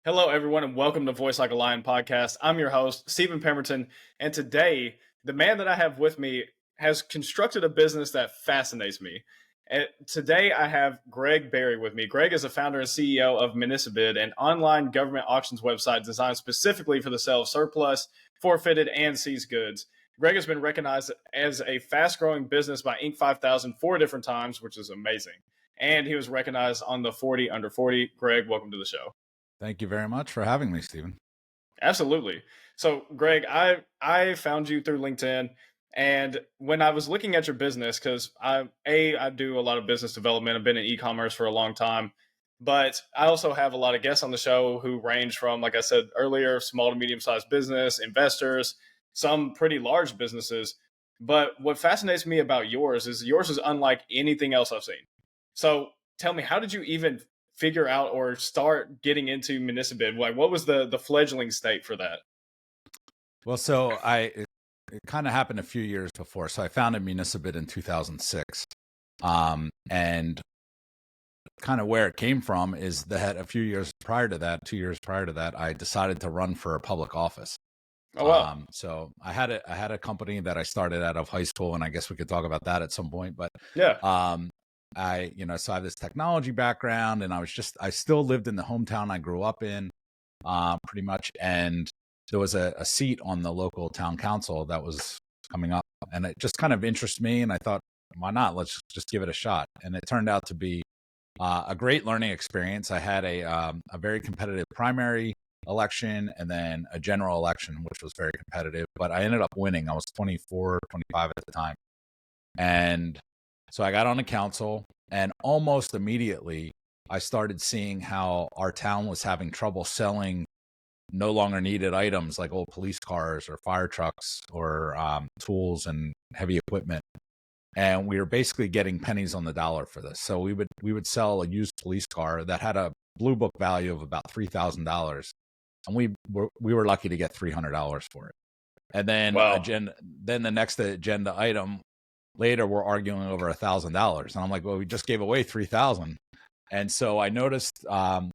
Hello, everyone, and welcome to Voice Like a Lion podcast. I'm your host, Stephen Pemberton, and today, the man that I have with me has constructed a business that fascinates me. And today, I have Greg Berry with me. Greg is the founder and CEO of Municipid, an online government auctions website designed specifically for the sale of surplus, forfeited, and seized goods. Greg has been recognized as a fast-growing business by Inc. 5000 four different times, which is amazing. And he was recognized on the 40 under 40. Greg, welcome to the show. Thank you very much for having me, Stephen. Absolutely. So, Greg, I found you through LinkedIn, and when I was looking at your business, because I do a lot of business development. I've been in e-commerce for a long time, but I also have a lot of guests on the show who range from, like I said earlier, small to medium sized business, investors, some pretty large businesses. But what fascinates me about yours is unlike anything else I've seen. So, tell me, how did you even figure out or start getting into Municipid? Like, what was the fledgling state for that? Well, it kind of happened a few years before. So I founded Municipid in 2006. And kind of where it came from is that a few years prior to that, 2 years prior to that, I decided to run for a public office. Oh wow. So I had a company that I started out of high school, and I guess we could talk about that at some point. But Yeah. um, so I have this technology background, and I still lived in the hometown I grew up in, pretty much. And there was a seat on the local town council that was coming up, and it just kind of interested me. And I thought, why not? Let's just give it a shot. And it turned out to be a great learning experience. I had a very competitive primary election and then a general election, which was very competitive, but I ended up winning. I was 24, 25 at the time. And so I got on the council, and almost immediately I started seeing how our town was having trouble selling no longer needed items like old police cars or fire trucks or tools and heavy equipment. And we were basically getting pennies on the dollar for this. So we would sell a used police car that had a blue book value of about $3,000, and we were lucky to get $300 for it. And then Wow. then the next agenda item later, we're arguing over $1,000, and I'm like, well, we just gave away 3,000. And so I noticed, kind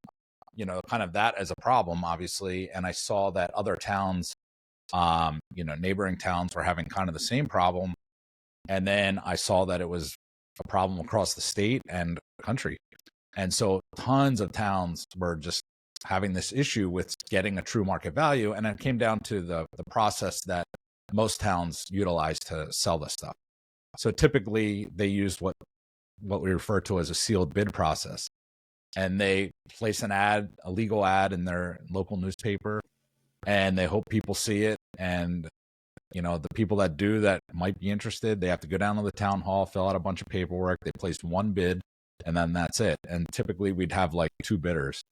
of that as a problem, obviously, and I saw that other towns, neighboring towns were having kind of the same problem. And then I saw that it was a problem across the state and country. And so tons of towns were just having this issue with getting a true market value. And it came down to the process that most towns utilize to sell this stuff. So typically they used what we refer to as a sealed bid process. And they place a legal ad in their local newspaper, and they hope people see it. And the people that might be interested, they have to go down to the town hall, fill out a bunch of paperwork. They place one bid, and then that's it. And typically we'd have like two bidders,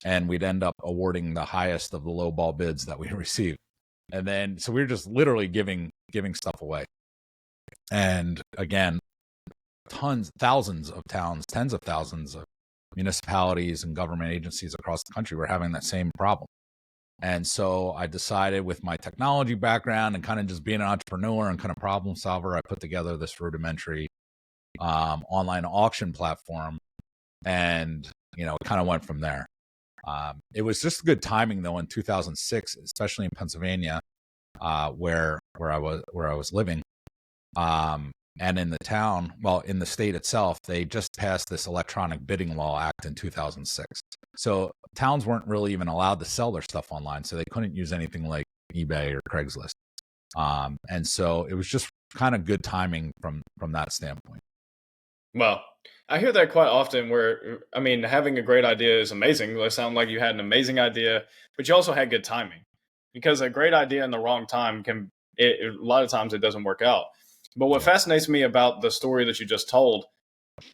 and we'd end up awarding the highest of the low ball bids that we received. And then, so we were just literally giving stuff away. And again, thousands of towns, tens of thousands of municipalities and government agencies across the country were having that same problem. And so I decided, with my technology background and kind of just being an entrepreneur and kind of problem solver, I put together this rudimentary online auction platform, and it kind of went from there. It was just good timing though in 2006, especially in Pennsylvania, where I was living, and in the town, in the state itself, they just passed this Electronic Bidding Law Act in 2006. So towns weren't really even allowed to sell their stuff online, so they couldn't use anything like eBay or Craigslist. And so it was just kind of good timing from that standpoint. Well, I hear that quite often where, I mean, having a great idea is amazing. It sounds like you had an amazing idea, but you also had good timing, because a great idea in the wrong time a lot of times it doesn't work out. But what fascinates me about the story that you just told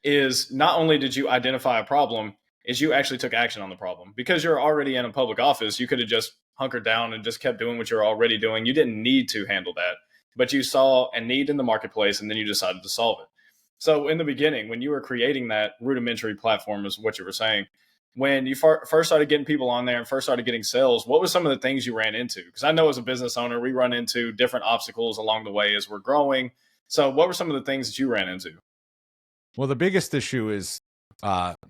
is not only did you identify a problem, is you actually took action on the problem. Because you're already in a public office, you could have just hunkered down and just kept doing what you're already doing. You didn't need to handle that, but you saw a need in the marketplace and then you decided to solve it. So in the beginning, when you were creating that rudimentary platform, is what you were saying, when you first started getting people on there and first started getting sales, what were some of the things you ran into? Because I know as a business owner, we run into different obstacles along the way as we're growing. So what were some of the things that you ran into? Well, the biggest issue is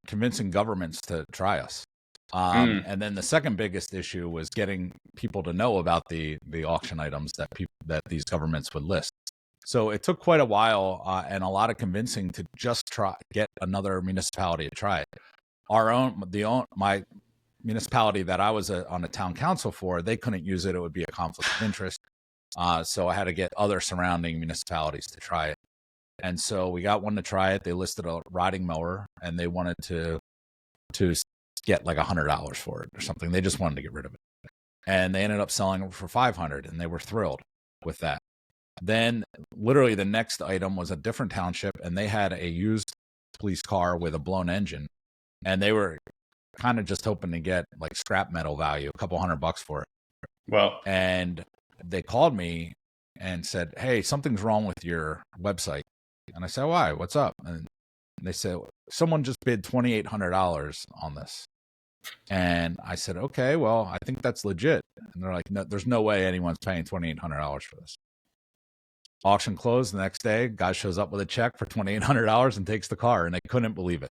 convincing governments to try us. Mm. And then the second biggest issue was getting people to know about the auction items that these governments would list. So it took quite a while and a lot of convincing to just get another municipality to try it. My municipality that I was on a town council for, they couldn't use it. It would be a conflict of interest. So I had to get other surrounding municipalities to try it. And so we got one to try it. They listed a riding mower and they wanted to get like $100 for it or something. They just wanted to get rid of it. And they ended up selling it for $500 and they were thrilled with that. Then literally the next item was a different township and they had a used police car with a blown engine. And they were kind of just hoping to get like scrap metal value, a couple $100 for it. Well, And they called me and said, "Hey, something's wrong with your website." And I said, "Why? What's up?" And they said, "Someone just bid $2,800 on this." And I said, "Okay, well, I think that's legit." And they're like, "No, there's no way anyone's paying $2,800 for this." Auction closed the next day. Guy shows up with a check for $2,800 and takes the car, and they couldn't believe it.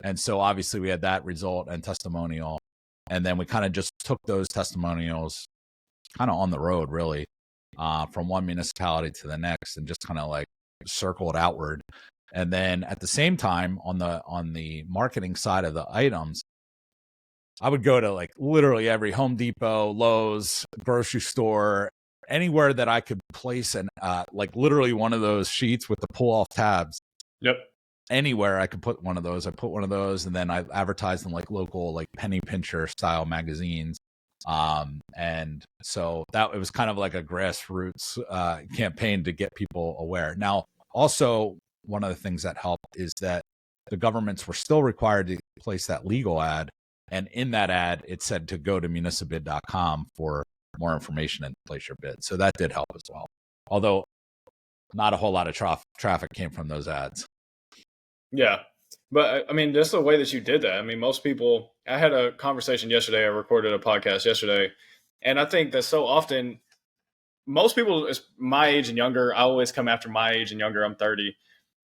And so obviously we had that result and testimonial. And then we kind of just took those testimonials kind of on the road, really, from one municipality to the next and just kind of like circled outward. And then at the same time, on the marketing side of the items, I would go to like literally every Home Depot, Lowe's, grocery store, anywhere that I could place an like literally one of those sheets with the pull off tabs. Yep. Anywhere I could put one of those, I put one of those, and then I advertised in like local like penny pincher style magazines. And so that it was kind of like a grassroots campaign to get people aware. Now, also one of the things that helped is that the governments were still required to place that legal ad, and in that ad it said to go to municipbid.com for more information and place your bid. So that did help as well. Although not a whole lot of traffic came from those ads. Yeah. But I mean, just the way that you did that. I mean, most people, I had a conversation yesterday. I recorded a podcast yesterday. And I think that so often, most people, my age and younger, I always come after my age and younger. I'm 30.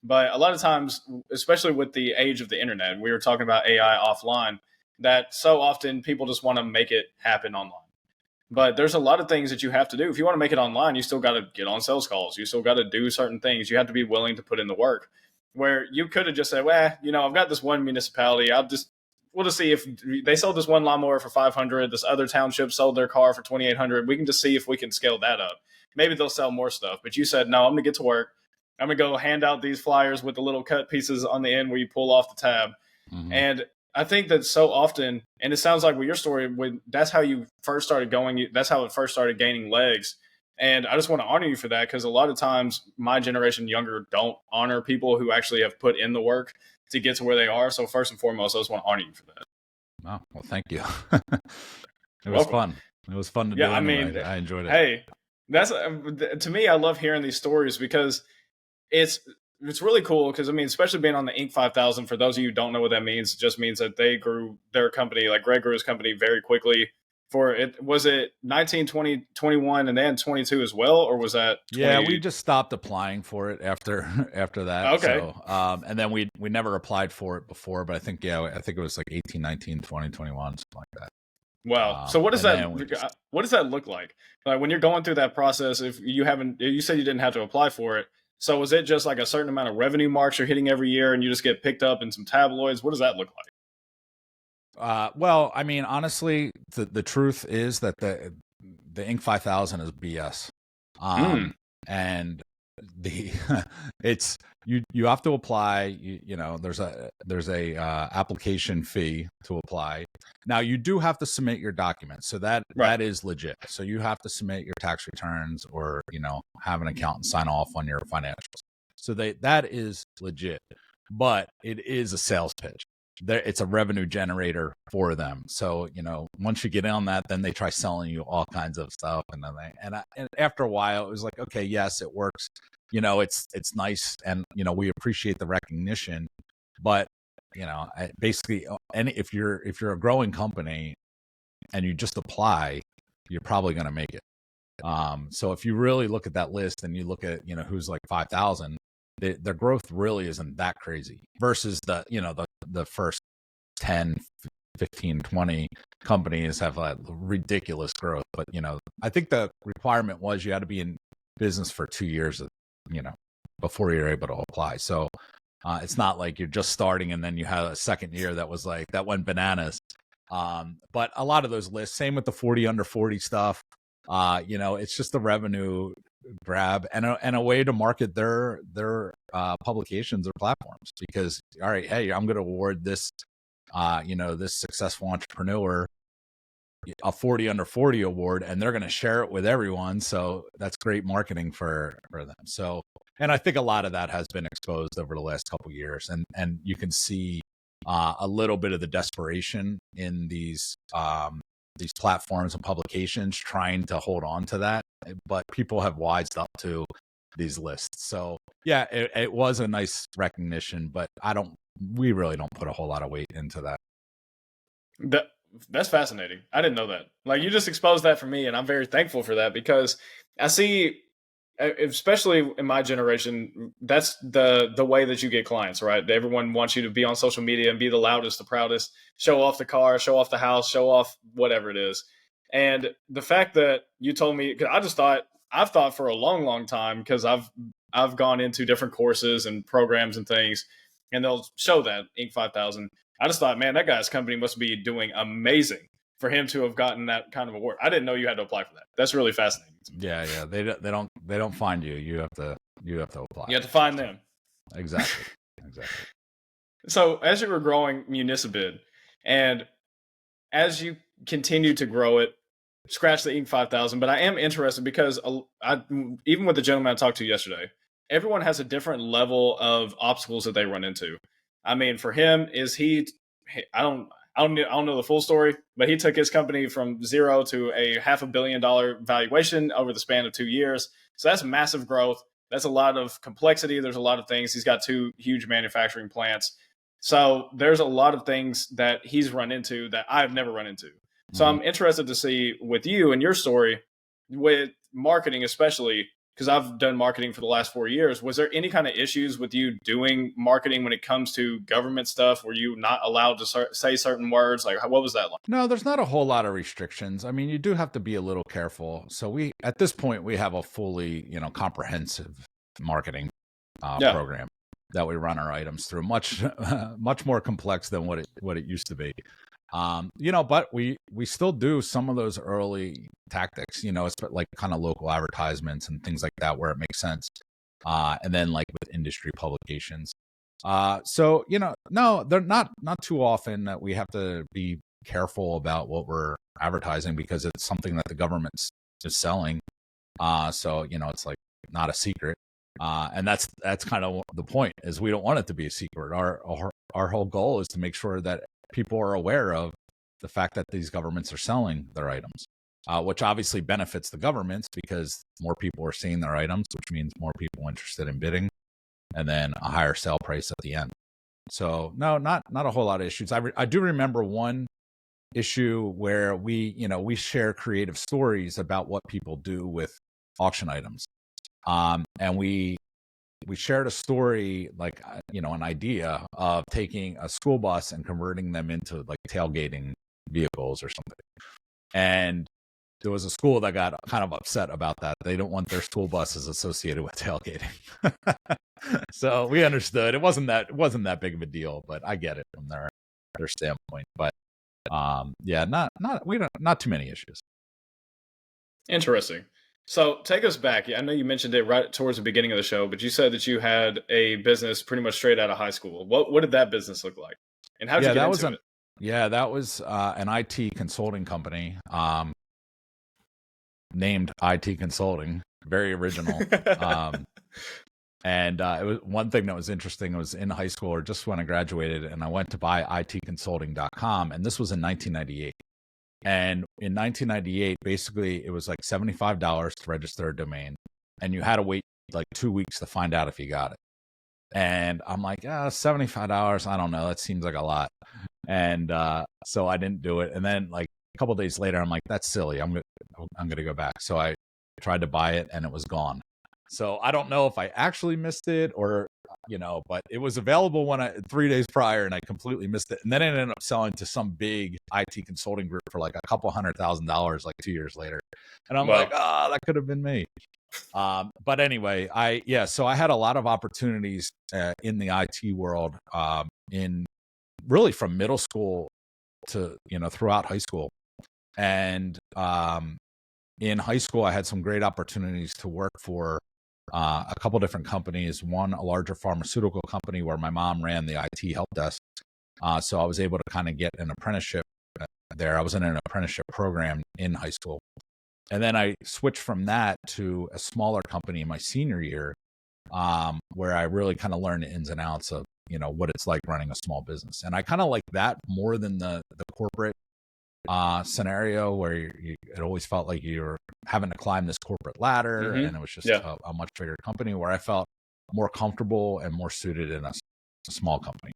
But a lot of times, especially with the age of the internet, we were talking about AI offline, that so often people just want to make it happen online. But there's a lot of things that you have to do. If you want to make it online, you still got to get on sales calls. You still got to do certain things. You have to be willing to put in the work. Where you could have just said, well, I've got this one municipality. We'll just see if they sold this one lawnmower for 500. This other township sold their car for 2,800. We can just see if we can scale that up. Maybe they'll sell more stuff. But you said, no, I'm going to get to work. I'm going to go hand out these flyers with the little cut pieces on the end where you pull off the tab. Mm-hmm. And I think that so often, and it sounds like with your story, that's how you first started going. That's how it first started gaining legs. And I just want to honor you for that, because a lot of times my generation younger don't honor people who actually have put in the work to get to where they are. So first and foremost, I just want to honor you for that. Oh, well, thank you. It was fun. It was fun to do. Anyway. I mean, I enjoyed it. Hey, that's to me, I love hearing these stories because it's really cool. Because I mean, especially being on the Inc. 5000, for those of you who don't know what that means, it just means that they grew their company, like Greg grew his company very quickly. Was it 19, 20, 21, and then 22 as well, or was that 20? Yeah, we just stopped applying for it after that. Okay. So, and then we never applied for it before, but I think it was like 18, 19, 20, 21, something like that. Wow. So what does that look like? Like when you're going through that process, if you said you didn't have to apply for it. So was it just like a certain amount of revenue marks you're hitting every year and you just get picked up in some tabloids? What does that look like? Well, I mean, honestly, the truth is that the Inc. 5000 is BS. And it's you have to apply. There's a application fee to apply. Now you do have to submit your documents, so that is legit. So you have to submit your tax returns, or have an accountant sign off on your financials. So that is legit, but it is a sales pitch. It's a revenue generator for them. So, once you get on that, then they try selling you all kinds of stuff. And after a while, it was like, okay, yes, it works. It's nice. And, we appreciate the recognition, but, basically, and if you're a growing company and you just apply, you're probably going to make it. So if you really look at that list and you look at, who's like 5,000, their growth really isn't that crazy versus the first 10, 15, 20 companies have a ridiculous growth. But, I think the requirement was you had to be in business for 2 years, before you're able to apply. So it's not like you're just starting and then you have a second year that went bananas. But a lot of those lists, same with the 40 under 40 stuff. It's just the revenue grab and a way to market their publications or platforms. Because, all right, hey, I'm going to award this this successful entrepreneur a 40 under 40 award, and they're going to share it with everyone. So that's great marketing for them. So, and I think a lot of that has been exposed over the last couple of years, and you can see a little bit of the desperation in these platforms and publications trying to hold on to that, but people have wised up to these lists. So yeah, it was a nice recognition, but we really don't put a whole lot of weight into that. That's fascinating. I didn't know that. Like, you just exposed that for me, and I'm very thankful for that, because I see, especially in my generation, that's the way that you get clients, right? Everyone wants you to be on social media and be the loudest, the proudest, show off the car, show off the house, show off whatever it is. And the fact that you told me, because I've thought for a long, long time, because I've gone into different courses and programs and things, and they'll show that Inc. 5000. I just thought, man, that guy's company must be doing amazing for him to have gotten that kind of award. I didn't know you had to apply for that. That's really fascinating. Yeah. They don't find you. You have to apply. You have to find them. Exactly. So as you were growing Municipid, and as you continue to grow it, scratch the Inc. 5000, but I am interested because even with the gentleman I talked to yesterday, everyone has a different level of obstacles that they run into. I mean, for him, I don't know the full story, but he took his company from zero to a $500 million valuation over the span of 2 years. So that's massive growth. That's a lot of complexity. There's a lot of things. He's got 2 huge manufacturing plants. So there's a lot of things that he's run into that I've never run into. So I'm interested to see with you and your story with marketing, especially because I've done marketing for the last 4 years. Was there any kind of issues with you doing marketing when it comes to government stuff? Were you not allowed to say certain words? Like, what was that like? No, there's not a whole lot of restrictions. I mean, you do have to be a little careful. So at this point, we have a fully, comprehensive marketing program that we run our items through. Much more complex than what it used to be. But we still do some of those early tactics, it's like kind of local advertisements and things like that where it makes sense. And then like with industry publications. So, no, they're not too often that we have to be careful about what we're advertising because it's something that the government is selling. So, it's like not a secret. And that's kind of the point is we don't want it to be a secret. Our whole goal is to make sure that people are aware of the fact that these governments are selling their items, which obviously benefits the governments because more people are seeing their items, which means more people interested in bidding, and then a higher sale price at the end. So no, not a whole lot of issues. I do remember one issue where we share creative stories about what people do with auction items, and we shared a story, like, an idea of taking a school bus and converting them into like tailgating vehicles or something. And there was a school that got kind of upset about that. They don't want their school buses associated with tailgating. So we understood. It wasn't that big of a deal, but I get it from their standpoint. But not too many issues. Interesting. So take us back. I know you mentioned it right towards the beginning of the show, but you said that you had a business pretty much straight out of high school. What did that business look like? And how did you get into it? Yeah, that was an IT consulting company named IT Consulting. Very original. And it was one thing that was interesting. I was in high school or just when I graduated, and I went to buy itconsulting.com, and this was in 1998. And in 1998, basically, it was like $75 to register a domain, and you had to wait like 2 weeks to find out if you got it. And I'm like, $75, I don't know, that seems like a lot. And so I didn't do it. And then like a couple of days later, I'm like, that's silly. I'm gonna go back. So I tried to buy it, and it was gone. So I don't know if I actually missed it or but it was available 3 days prior, and I completely missed it. And then it ended up selling to some big IT consulting group for like a couple $100,000 like 2 years later. And I'm like, Well, that could have been me. But anyway, so I had a lot of opportunities in the IT world, in really from middle school to, throughout high school. And in high school, I had some great opportunities to work for a couple different companies. One, a larger pharmaceutical company where my mom ran the IT help desk. So I was able to kind of get an apprenticeship there. I was in an apprenticeship program in high school. And then I switched from that to a smaller company in my senior year, where I really kind of learned the ins and outs of, what it's like running a small business. And I kind of like that more than the corporate scenario where it always felt like you're having to climb this corporate ladder, and it was just a much bigger company, where I felt more comfortable and more suited in a small company.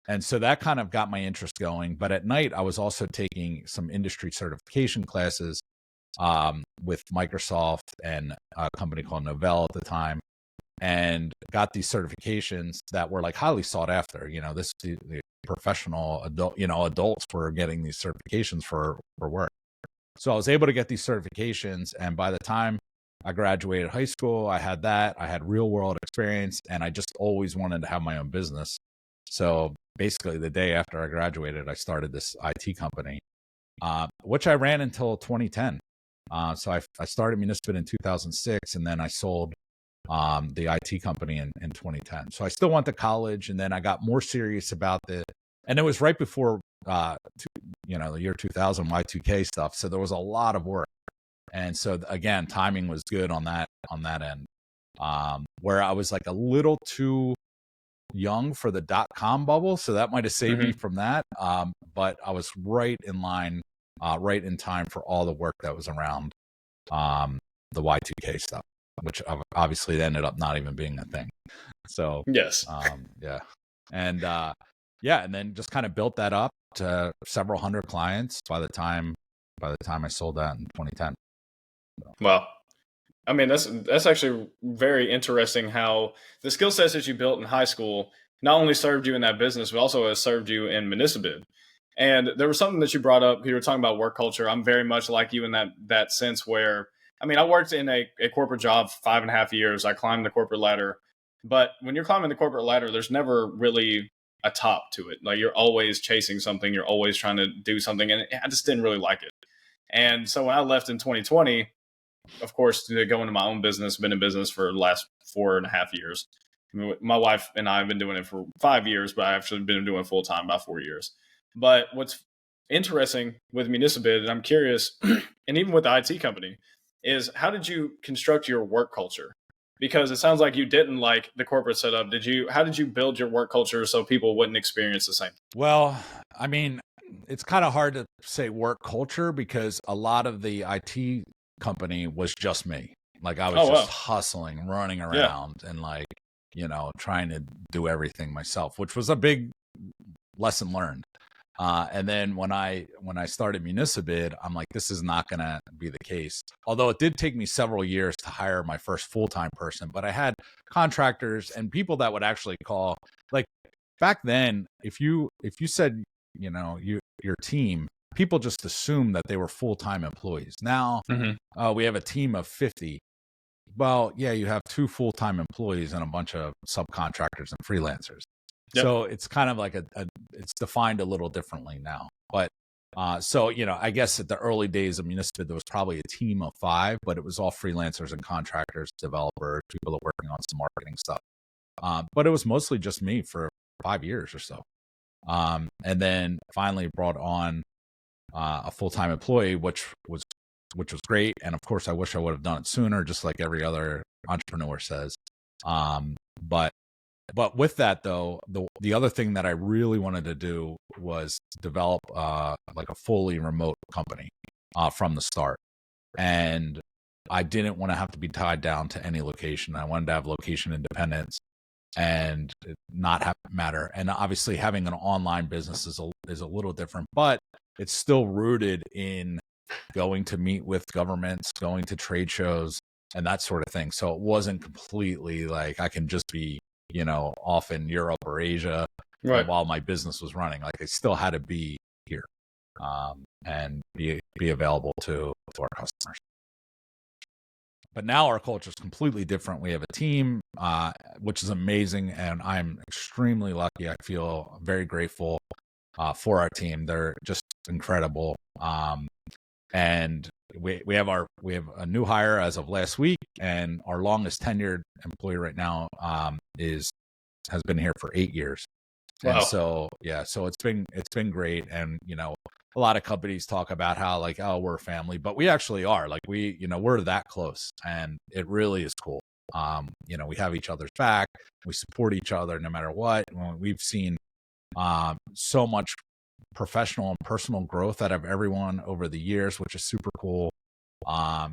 And so that kind of got my interest going. But at night, I was also taking some industry certification classes with Microsoft and a company called Novell at the time, and got these certifications that were like highly sought after. The professional adults were getting these certifications for work. So I was able to get these certifications, and by the time I graduated high school, I had real world experience, and I just always wanted to have my own business. So basically the day after I graduated, I started this IT company, which I ran until 2010. So I started Municipid in 2006, and then I sold the IT company in 2010. So I still went to college, and then I got more serious about and it was right before, the year 2000 Y2K stuff. So there was a lot of work. And so again, timing was good on that end, where I was like a little too young for the .com bubble. So that might've saved me from that. But I was right in line, right in time for all the work that was around, the Y2K stuff, which obviously ended up not even being a thing. So, yes. yeah. And, and then just kind of built that up to several hundred clients by the time I sold that in 2010. Well, I mean, that's actually very interesting how the skill sets that you built in high school not only served you in that business, but also has served you in Municipid. And there was something that you brought up. You were talking about work culture. I'm very much like you in that sense where, I mean, I worked in a corporate job for 5.5 years. I climbed the corporate ladder. But when you're climbing the corporate ladder, there's never really a top to it. Like, you're always chasing something. You're always trying to do something. And I just didn't really like it. And so when I left in 2020, of course, to go into my own business, been in business for the last 4.5 years. I mean, my wife and I have been doing it for 5 years, but I've actually been doing it full time about 4 years. But what's interesting with Municipid, and I'm curious, and even with the IT company, is how did you construct your work culture? Because it sounds like you didn't like the corporate setup. How did you build your work culture so people wouldn't experience the same? Well, I mean, it's kind of hard to say work culture because a lot of the IT company was just me. Like, I was just hustling, running around, and like, trying to do everything myself, which was a big lesson learned. And then when I started Municipid, I'm like, this is not going to be the case. Although it did take me several years to hire my first full-time person, but I had contractors and people that would actually call. Like, back then, if you said, your team, people just assumed that they were full-time employees. Now, we have a team of 50. Well, yeah, you have 2 full-time employees and a bunch of subcontractors and freelancers. Yep. So it's kind of like it's defined a little differently now. But so, I guess at the early days of Municipid, there was probably a team of 5, but it was all freelancers and contractors, developers, people that were working on some marketing stuff. But it was mostly just me for 5 years or so. And then finally brought on a full-time employee, which was great. And of course, I wish I would have done it sooner, just like every other entrepreneur says. But with that, though, the other thing that I really wanted to do was develop like a fully remote company from the start. And I didn't want to have to be tied down to any location. I wanted to have location independence and not have it matter. And obviously, having an online business is a little different, but it's still rooted in going to meet with governments, going to trade shows, and that sort of thing. So it wasn't completely like I can just be off in Europe or Asia, Right. while my business was running. Like I still had to be here, and be available to our customers. But now our culture is completely different. We have a team, which is amazing, and I'm extremely lucky. I feel very grateful for our team. They're just incredible. And we have a new hire as of last week, and our longest tenured employee right now has been here for 8 years. Wow. And so so it's been great. And a lot of companies talk about how like, oh, we're a family, but we actually are. Like we're that close, and it really is cool. We have each other's back. We support each other no matter what. We've seen so much professional and personal growth out of everyone over the years, which is super cool. But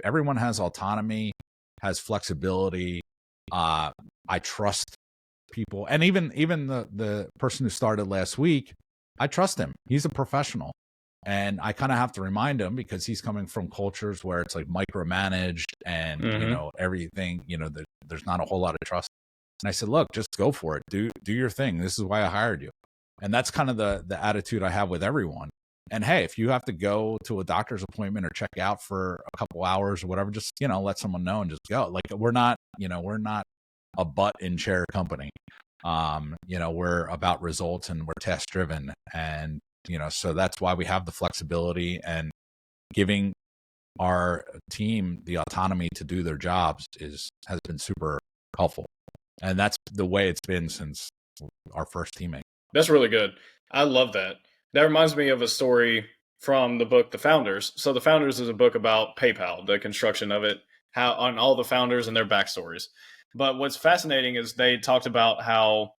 everyone has autonomy, has flexibility. I trust people, and even the person who started last week, I trust him. He's a professional, and I kind of have to remind him because he's coming from cultures where it's like micromanaged and everything. There's not a whole lot of trust. And I said, look, just go for it. Do your thing. This is why I hired you. And that's kind of the attitude I have with everyone. And hey, if you have to go to a doctor's appointment or check out for a couple hours or whatever, just let someone know and just go. Like we're not a butt in chair company. We're about results, and we're task driven, and so that's why we have the flexibility, and giving our team the autonomy to do their jobs has been super helpful. And that's the way it's been since our first teammate. That's really good. I love that. That reminds me of a story from the book The Founders. So The Founders is a book about PayPal, the construction of it, how on all the founders and their backstories. But what's fascinating is they talked about how,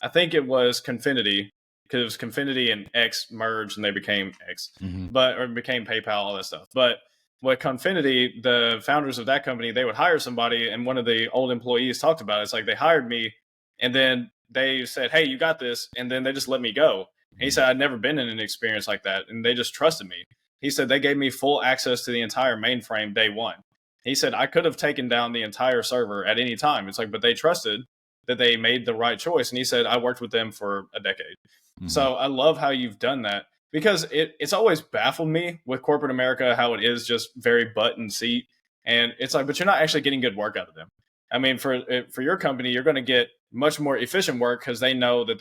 I think it was Confinity, because Confinity and X merged and they became X, or became PayPal, all that stuff. But with Confinity, the founders of that company, they would hire somebody, and one of the old employees talked about it. It's like they hired me, and then they said, hey, you got this, and then they just let me go. And he said, I'd never been in an experience like that, and they just trusted me. He said they gave me full access to the entire mainframe day one. He said I could have taken down the entire server at any time. It's like, but they trusted that they made the right choice. And he said, I worked with them for a decade. So I love how you've done that, because it's always baffled me with corporate America, how it is just very butt and seat. And it's like, but you're not actually getting good work out of them. I mean, for your company, you're going to get much more efficient work because they know that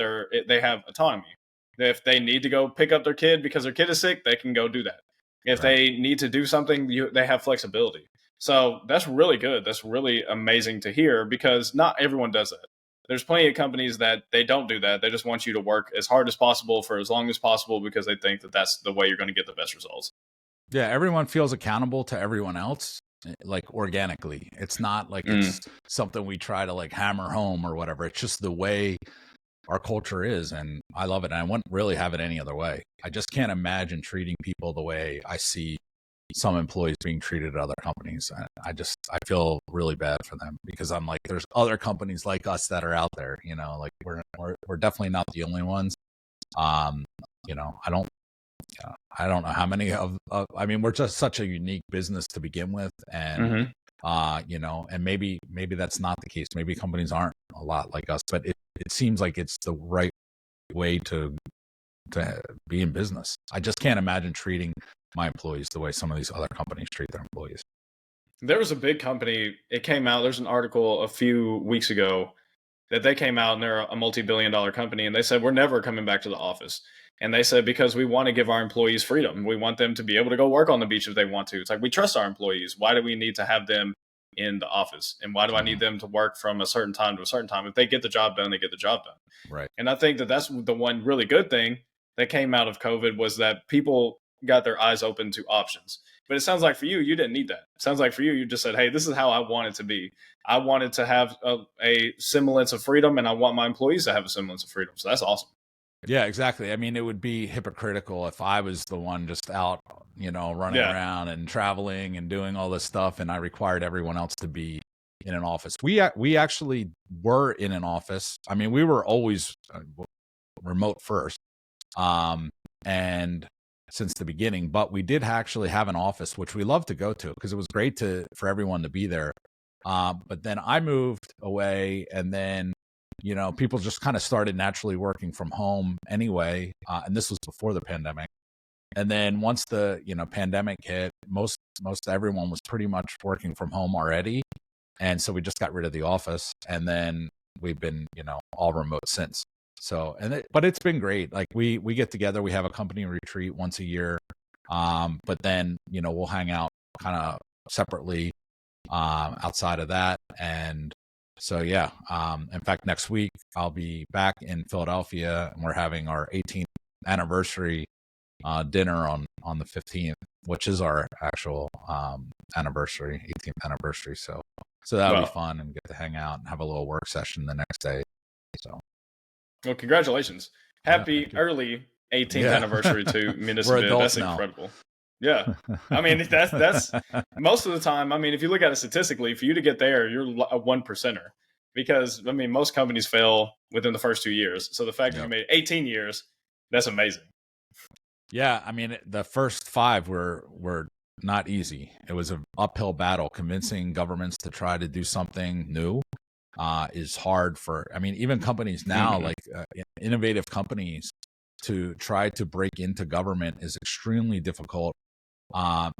they have autonomy. If they need to go pick up their kid because their kid is sick, they can go do that. If they need to do something, they have flexibility. So that's really good. That's really amazing to hear, because not everyone does that. There's plenty of companies that they don't do that. They just want you to work as hard as possible for as long as possible because they think that that's the way you're going to get the best results. Yeah, everyone feels accountable to everyone else, like organically. It's not like it's something we try to like hammer home or whatever. It's just the way our culture is, and I love it. And I wouldn't really have it any other way. I just can't imagine treating people the way I see some employees being treated at other companies. I feel really bad for them, because I'm like, there's other companies like us that are out there, like we're definitely not the only ones. I don't know how many I mean, we're just such a unique business to begin with. And, and maybe that's not the case. Maybe companies aren't a lot like us, but it seems like it's the right way to be in business. I just can't imagine treating my employees the way some of these other companies treat their employees. There was a big company, it came out, there's an article a few weeks ago that they came out, and they're a multi-billion-dollar company, and they said, we're never coming back to the office. And they said, because we want to give our employees freedom. We want them to be able to go work on the beach if they want to. It's like, we trust our employees. Why do we need to have them in the office? And why do I need them to work from a certain time to a certain time? If they get the job done, they get the job done. Right. And I think that that's the one really good thing that came out of COVID, was that people got their eyes open to options. But it sounds like for you didn't need that. It sounds like for you just said, hey, this is how I want it to be. I wanted to have a semblance of freedom, and I want my employees to have a semblance of freedom. So that's awesome. Yeah, exactly. I mean, it would be hypocritical if I was the one just out, running around and traveling and doing all this stuff, and I required everyone else to be in an office. We actually were in an office. I mean, we were always remote first, and since the beginning, but we did actually have an office, which we love to go to, because it was great for everyone to be there. But then I moved away, and then people just kind of started naturally working from home anyway. And this was before the pandemic. And then once the pandemic hit, most everyone was pretty much working from home already, and so we just got rid of the office, and then we've been all remote since. So but it's been great. Like we get together, we have a company retreat once a year, but then we'll hang out kind of separately outside of that. And so yeah, in fact, next week I'll be back in Philadelphia, and we're having our 18th anniversary dinner on the 15th, which is our actual anniversary, 18th anniversary. So that'll be fun, and get to hang out and have a little work session the next day. So, well, congratulations. Happy early 18th anniversary to Municipal. That's incredible. Yeah. I mean, that's most of the time. I mean, if you look at it statistically, for you to get there, you're a 1%er, because I mean, most companies fail within the first 2 years. So the fact that you made 18 years, that's amazing. Yeah. I mean, the first 5 were not easy. It was an uphill battle. Convincing governments to try to do something new is hard I mean, even companies now, like innovative companies, to try to break into government is extremely difficult,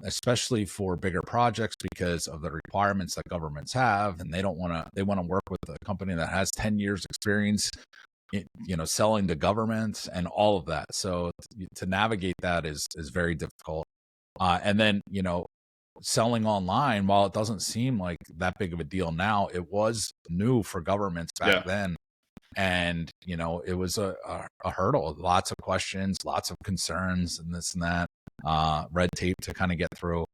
especially for bigger projects, because of the requirements that governments have, and they want to work with a company that has 10 years experience selling to governments and all of that. So to navigate that is very difficult. And then selling online, while it doesn't seem like that big of a deal now, it was new for governments back then. And it was a hurdle, lots of questions, lots of concerns, and this and that, red tape to kind of get through.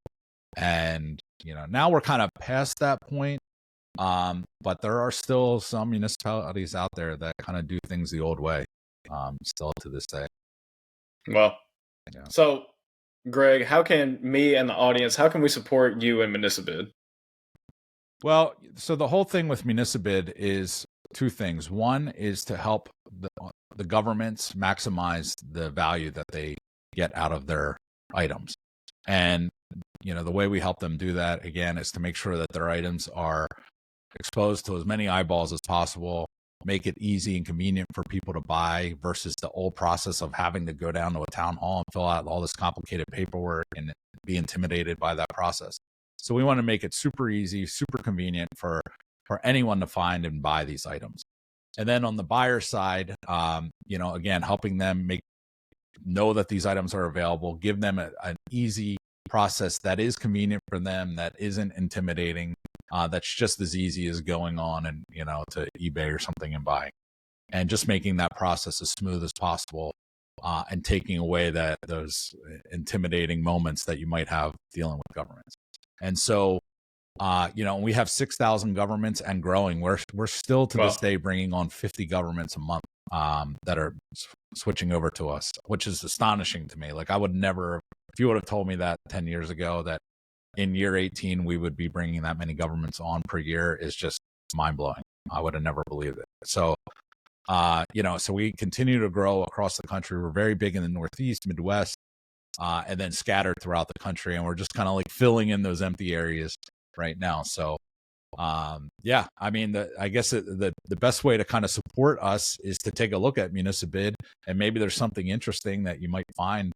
And now we're kind of past that point, but there are still some municipalities out there that kind of do things the old way, still to this day. Well, so Greg, how can me and the audience, how can we support you and Municipal? Well, so the whole thing with Municipal is 2 things. One is to help the governments maximize the value that they get out of their items. And, the way we help them do that, again, is to make sure that their items are exposed to as many eyeballs as possible, make it easy and convenient for people to buy, versus the old process of having to go down to a town hall and fill out all this complicated paperwork and be intimidated by that process. So we want to make it super easy, super convenient for anyone to find and buy these items. And then on the buyer side, again, helping them know that these items are available, give them an easy process that is convenient for them, that isn't intimidating, that's just as easy as going on and to eBay or something and buying, and just making that process as smooth as possible, and taking away those intimidating moments that you might have dealing with governments. And so we have 6,000 governments and growing. We're still to this day bringing on 50 governments a month that are switching over to us, which is astonishing to me. Like, I would never, if you would have told me that 10 years ago, that in year 18 we would be bringing that many governments on per year, is just mind blowing. I would have never believed it. So, so we continue to grow across the country. We're very big in the Northeast, Midwest, and then scattered throughout the country. And we're just kind of like filling in those empty areas right now. So, I mean, I guess the best way to kind of support us is to take a look at Municipal, and maybe there's something interesting that you might find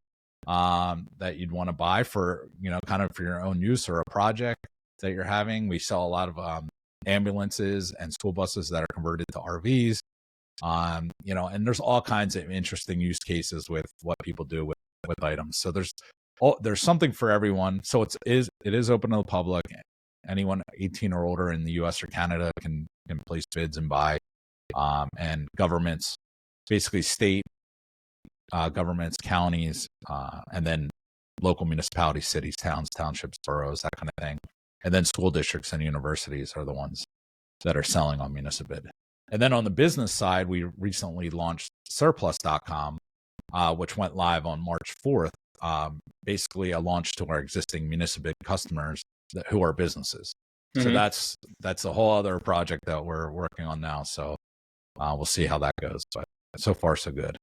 that you'd want to buy for, kind of for your own use, or a project that you're having. We sell a lot of ambulances and school buses that are converted to RVs, and there's all kinds of interesting use cases with what people do with items. So there's something for everyone. So it is open to the public. Anyone 18 or older in the US or Canada can place bids and buy, and governments, basically state governments, counties, and then local municipalities, cities, towns, townships, boroughs, that kind of thing. And then school districts and universities are the ones that are selling on Municipal. And then on the business side, we recently launched surplus.com, which went live on March 4th. Basically a launch to our existing Municipal customers who are businesses. So that's a whole other project that we're working on now. So we'll see how that goes, but so far so good.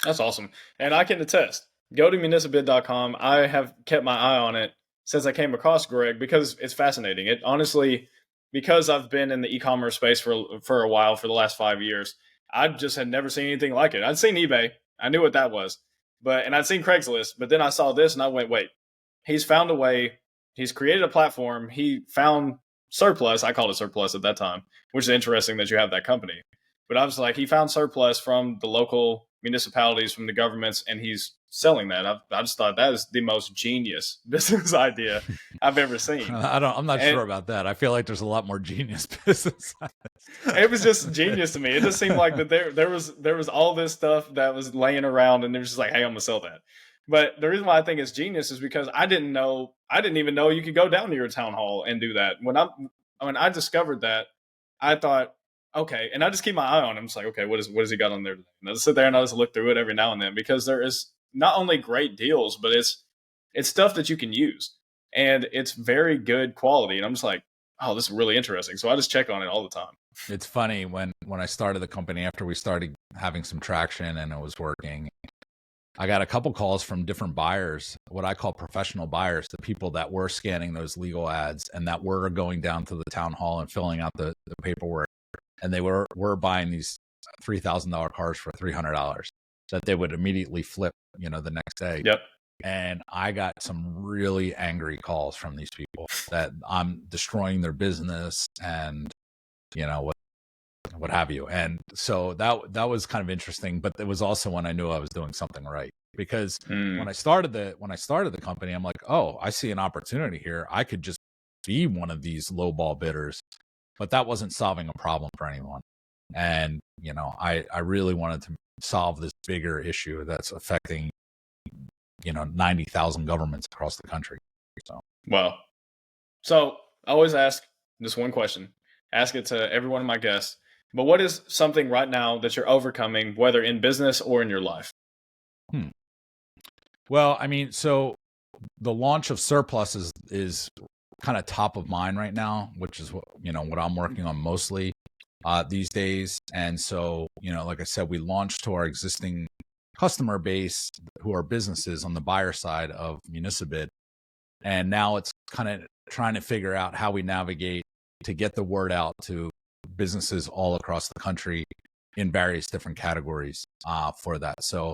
That's awesome. And I can attest, go to municipal.com. I have kept my eye on it since I came across Greg because it's fascinating. It honestly, because I've been in the e-commerce space for a while, for the last 5 years, I just had never seen anything like it. I'd seen eBay, I knew what that was, and I'd seen Craigslist, but then I saw this and I went, wait, he's found a way. He's created a platform. He found surplus. I called it surplus at that time, which is interesting that you have that company. But I was like, he found surplus from the local municipalities, from the governments, and he's selling that. I just thought that is the most genius business idea I've ever seen. I'm not And sure about that. I feel like there's a lot more genius business. it was just genius to me. It just seemed like that there was all this stuff that was laying around, and it was just like, hey, I'm gonna sell that. But the reason why I think it's genius is because I didn't even know you could go down to your town hall and do that. When I discovered that, I thought, okay, and I just keep my eye on him. It's like, okay, what has he got on there? And I just sit there and I just look through it every now and then because there is not only great deals, but it's stuff that you can use, and it's very good quality. And I'm just like, oh, this is really interesting. So I just check on it all the time. It's funny when I started the company, after we started having some traction and it was working, I got a couple calls from different buyers, what I call professional buyers, the people that were scanning those legal ads and that were going down to the town hall and filling out the paperwork. And they were buying these $3,000 cars for $300 that they would immediately flip, the next day. Yep. And I got some really angry calls from these people that I'm destroying their business and, what have you. And so that was kind of interesting, but it was also when I knew I was doing something right. Because when I started the company, I'm like, oh, I see an opportunity here. I could just be one of these lowball bidders, but that wasn't solving a problem for anyone. And, I really wanted to solve this bigger issue that's affecting 90,000 governments across the country. So, well, so I always ask this one question, ask it to every one of my guests. But what is something right now that you're overcoming, whether in business or in your life? Well, I mean, so the launch of Surplus is kind of top of mind right now, which is what I'm working on mostly these days. And so, like I said, we launched to our existing customer base who are businesses on the buyer side of Municipid. And now it's kind of trying to figure out how we navigate to get the word out to businesses all across the country in various different categories for that. So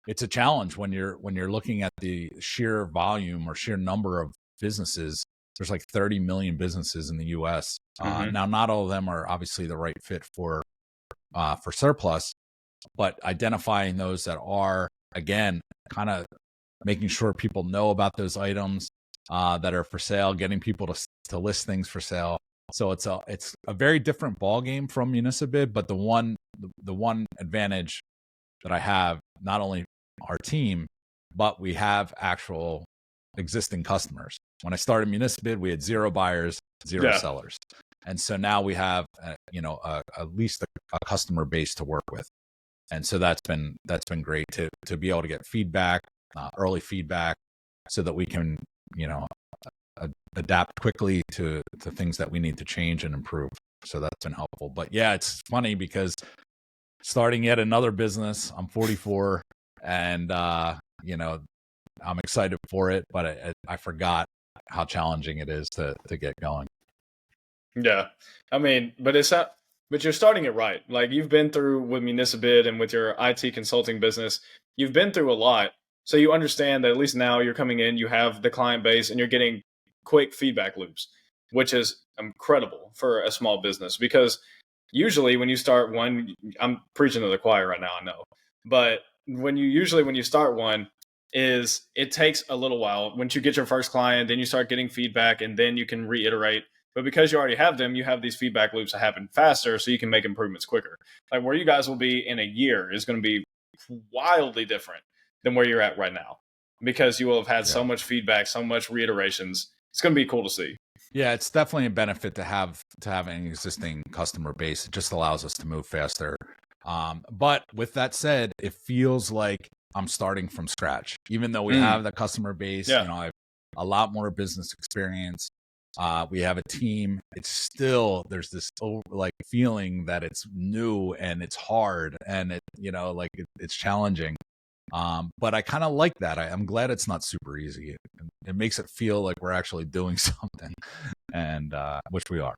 it's a challenge when you're looking at the sheer volume or sheer number of businesses. There's like 30 million businesses in the U.S. Now, not all of them are obviously the right fit for Surplus, but identifying those that are, again, kind of making sure people know about those items that are for sale, getting people to list things for sale. So it's a very different ball game from Municipid, but the one advantage that I have, not only our team, but we have actual existing customers. When I started Municipid, we had 0 buyers, 0 sellers. And so now we have, at least a customer base to work with. And so that's been great to be able to get feedback, early feedback, so that we can, adapt quickly to things that we need to change and improve. So that's been helpful. But yeah, it's funny because starting yet another business, I'm 44 and, I'm excited for it, but I forgot how challenging it is to get going. Yeah. I mean, but you're starting it right. Like you've been through with Municipid and with your IT consulting business, you've been through a lot. So you understand that at least now you're coming in, you have the client base and you're getting quick feedback loops, which is incredible for a small business because usually when you start one, I'm preaching to the choir right now, I know, but when you start one, it takes a little while. Once you get your first client, then you start getting feedback and then you can reiterate. But because you already have them, you have these feedback loops that happen faster so you can make improvements quicker. Like where you guys will be in a year is going to be wildly different than where you're at right now because you will have had so much feedback, so much reiterations. It's going to be cool to see. Yeah, it's definitely a benefit to have an existing customer base. It just allows us to move faster. But with that said, it feels like I'm starting from scratch, even though we have the customer base. Yeah. I have a lot more business experience. We have a team. It's still, there's this feeling that it's new and it's hard and it's challenging. But I kind of like that. I'm glad it's not super easy. it makes it feel like we're actually doing something, and which we are.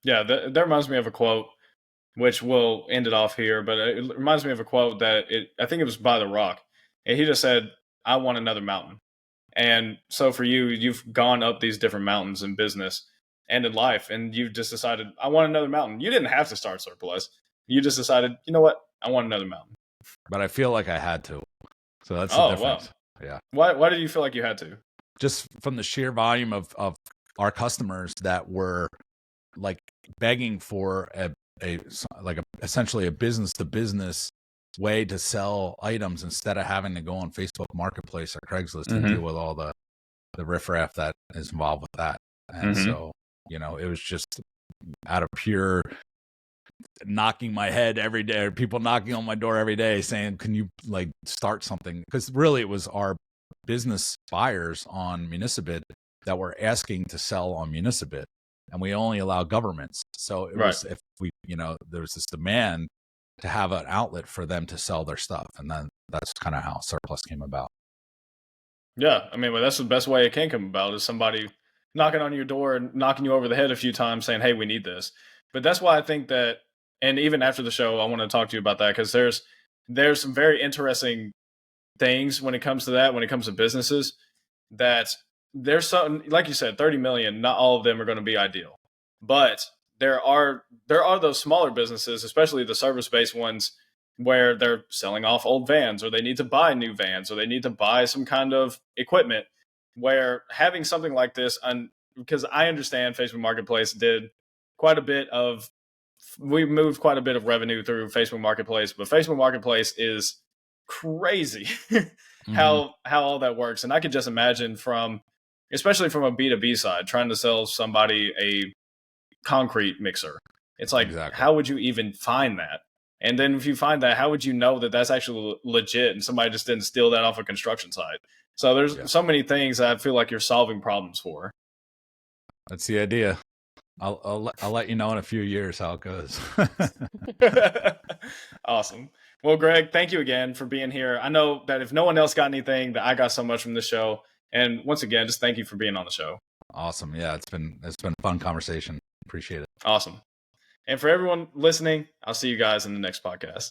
Yeah, that reminds me of a quote, which we'll end it off here, but it reminds me of a quote that I think it was by The Rock, and he just said, "I want another mountain." And so for you, you've gone up these different mountains in business and in life, and you've just decided, I want another mountain. You didn't have to start Surplus. You just decided, you know what? I want another mountain. But I feel like I had to. So that's the Oh, difference. wow. Yeah. Why did you feel like you had to? Just from the sheer volume of our customers that were like begging for essentially a business to business way to sell items instead of having to go on Facebook Marketplace or Craigslist and deal with all the riffraff that is involved with that. And so, it was just out of pure knocking my head every day, or people knocking on my door every day saying, can you like start something? Because really it was our business buyers on Municipid that were asking to sell on Municipid, and we only allow governments. So it was, if we, there was this demand to have an outlet for them to sell their stuff. And then that's kind of how Surplus came about. Yeah. I mean, well, that's the best way it can come about, is somebody knocking on your door and knocking you over the head a few times saying, hey, we need this. But that's why I think that, and even after the show, I want to talk to you about that, because there's some very interesting things when it comes to that, when it comes to businesses, that there's something, like you said, 30 million, not all of them are going to be ideal. But there are those smaller businesses, especially the service-based ones, where they're selling off old vans, or they need to buy new vans, or they need to buy some kind of equipment, where having something like this, because I understand Facebook Marketplace we moved quite a bit of revenue through Facebook Marketplace, but Facebook Marketplace is crazy how all that works. And I could just imagine especially from a B2B side, trying to sell somebody a concrete mixer. It's like, How would you even find that? And then if you find that, how would you know that that's actually legit and somebody just didn't steal that off a construction site? So there's so many things that I feel like you're solving problems for. That's the idea. I'll let you know in a few years how it goes. Awesome. Well, Greg, thank you again for being here. I know that if no one else got anything, that I got so much from this show. And once again, just thank you for being on the show. Awesome. Yeah, it's been a fun conversation. Appreciate it. Awesome. And for everyone listening, I'll see you guys in the next podcast.